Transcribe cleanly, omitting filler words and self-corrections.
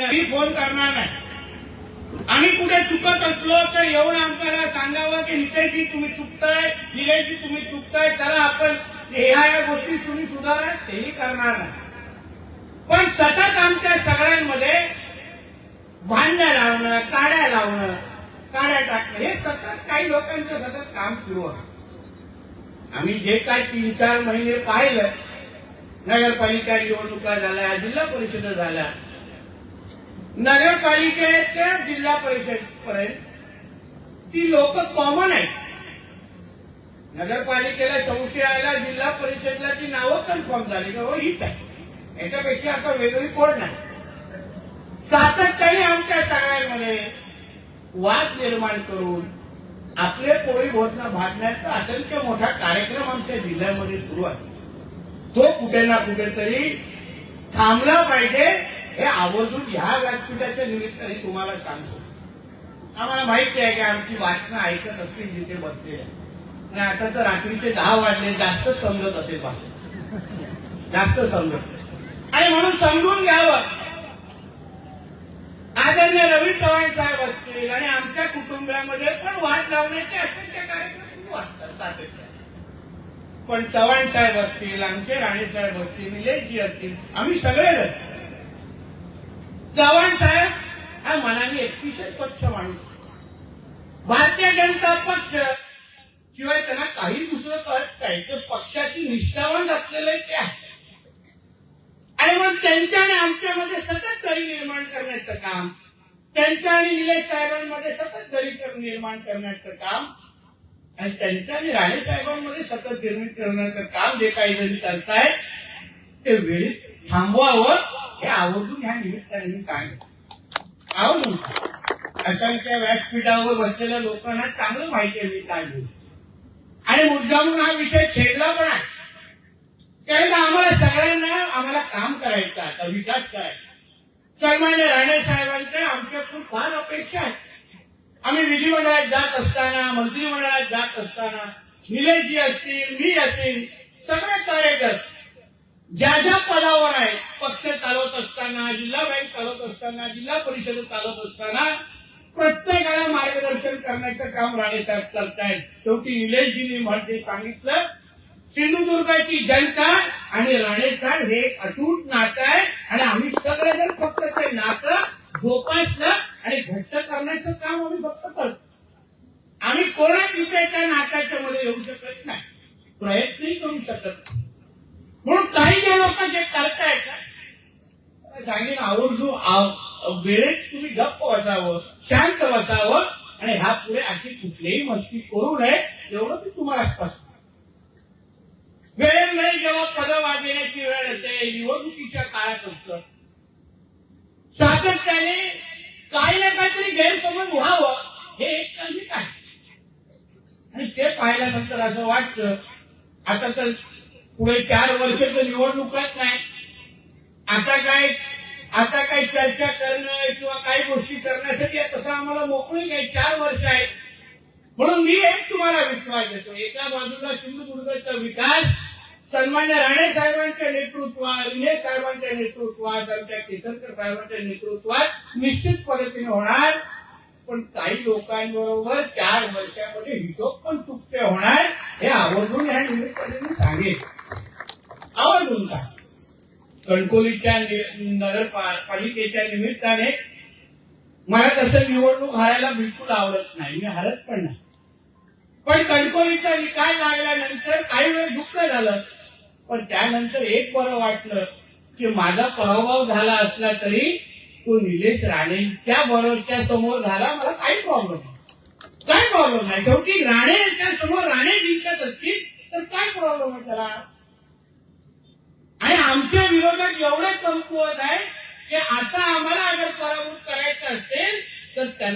मी phone करणार नाही. आम्ही कुठे चुकत असलो तर येऊन आमच्याला सांगावं की नितेशजी तुम्ही चुकताय, निलेशजी तुम्ही चुकताय, चला आपण ह्या गोष्टी तुम्ही सुधारा, तेही करणार नाही. पण सतत आमच्या सगळ्यांमध्ये भांड्या लावणं, काड्या लावणं, काड्या टाकणं हे सतत काही लोकांचं सतत काम सुरू आहे. आम्ही जे काय 3-4 महिने पाहिलं, नगरपालिका निवडणुका झाल्या, जिल्हा परिषद झाल्या, नगरपालिकेच्या जिल्हा परिषद पर्यंत ती लोक कॉमन आहेत. नगरपालिकेला संशय आला, जिल्हा परिषदला ती नावं कन्फर्म झाली हो हीच आहे, याच्यापेक्षा आता वेगळी कोण नाही. सातत्याने आमच्या सगळ्यांमध्ये वाद निर्माण करून आपले पोळी भोजना भागण्याचा असंख्य मोठा कार्यक्रम आमच्या जिल्ह्यामध्ये सुरू आहे. तो कुठे ना कुठेतरी थांबला पाहिजे हे आवर्जून ह्या व्यासपीठाच्या निमित्ताने तुम्हाला सांगतो. आम्हाला माहिती आहे की आमची भाषणं ऐकत असतील जिथे बसलेले, आणि आता तर रात्रीचे 10 वाजले, जास्त समजत असेल भाषण, जास्त समजत, आणि म्हणून समजून घ्यावं. आदरणीय रवी चव्हाण साहेब असतील आणि आमच्या कुटुंबामध्ये पण वाद लावण्याचे असंख्य कार्यक्रम सुरू असतात सातत्याने. पण चव्हाण साहेब असतील, आमचे राणे साहेब असतील, निलेशजी असतील, आम्ही सगळेजण. चव्हाण साहेब हा मनाने अतिशय स्वच्छ माणूस. भारतीय जनता पक्ष शिवाय त्यांना काही दुसरं कळत नाही, तर पक्षाची निष्ठावान असलेले ते आहे. आणि मग त्यांच्या आणि आमच्यामध्ये सतत दरी निर्माण करण्याचं काम, त्यांच्या आणि निलेश साहेबांमध्ये सतत दरी निर्माण करण्याचं काम, आणि त्यांच्या आणि राणे साहेबांमध्ये सतत निर्मित करण्याचं काम जे काही जण करतायत ते वेळेत थांबवावं हे आवर्जून ह्या निमित्ताने मी सांगितलं. आवर्जून असंख्य व्यासपीठावर बसलेल्या लोकांना चांगलं माहिती आहे मी काय बोलतो, आणि मुद्दामून हा विषय छेडला पण आहे. कारण आम्हाला सगळ्यांना आम्हाला काम करायचं, आता विकास करायचा. सन्मान्य राणे साहेबांकडे आमच्याकडून फार अपेक्षा आहे. आम्ही विधिमंडळात जात असताना, मंत्रिमंडळात जात असताना, निलेशजी असतील, मी असतील, सगळे कार्यकर्ते ज्या ज्या पदावर आहे, पक्ष चालवत असताना, जिल्हा बँक चालवत असताना, जिल्हा परिषद चालवत असताना प्रत्येकाला मार्गदर्शन करण्याचं काम राणे साहेब करतायत. शेवटी निलेशजींनी म्हणजे सांगितलं, सिंधुदुर्गाची जनता आणि राणे साहेब हे एक अटूट नातं आहे, आणि आम्ही सगळेजण फक्त ते नातं जोपासलं आणि घट्ट करण्याचं काम आम्ही फक्त करतो. आम्ही कोणाच इथे त्या नात्याच्या मध्ये येऊ शकत नाही, प्रयत्नही करू शकत नाही. म्हणून काही जे लोक जे करतायत ना, सांगेन आवर्जून वेळेत तुम्ही गप्प बसावं, शांत बसावं, आणि ह्या पुढे अशी कुठलीही मस्ती करू नये एवढं मी तुम्हाला स्पष्ट. वेळ नाही, जेव्हा पदं वाजवण्याची वेळ येते, निवडणुकीच्या काळात असतं, सातत्याने काही ना काहीतरी गैरसमज व्हावं हे एक कारणीच आहे. आणि ते पाहिल्यानंतर असं वाटतं आता तर पुढे 4 वर्ष तर निवडणुकाच नाही, आता काय चर्चा करणं किंवा काही गोष्टी करण्यासाठी तसं आम्हाला मोकळी काही 4 वर्ष आहेत. म्हणून मी एक तुम्हाला विश्वास देतो, एका बाजूला सिंधुदुर्गचा विकास सन्मान्य राणे साहेबांच्या नेतृत्वात, निलेश साहेबांच्या नेतृत्वात, आमच्या केसरकर साहेबांच्या नेतृत्वात निश्चित पद्धतीने होणार. पण काही लोकांबरोबर 4 वर्षामध्ये हिशोब पण चुकते होणार हे आवर्जून ह्या निमित्ताने मी सांगेन. आवर्जून का कणकवलीच्या नगरपालिकेच्या निमित्ताने मला तसं निवडणूक हारायला बिलकुल आवडत नाही, मी हारत पण नाही. पण कणकवलीचा निकाल लागल्यानंतर काही वेळ दुःख झालं, पण त्यानंतर एक बरं वाटलं की माझा पराभव झाला असला तरी तो निलेश राणेंच्या बरोबरच्या समोर झाला, मला काही प्रॉब्लेम नाही. शेवटी राणेंच्या समोर राणे जिंकत असतील तर काय प्रॉब्लेम आहे त्याला. आणि आमच्या विरोधात एवढे कमकुवत आहे की आता आम्हाला अगर पराभूत करायचं असेल तर त्यांना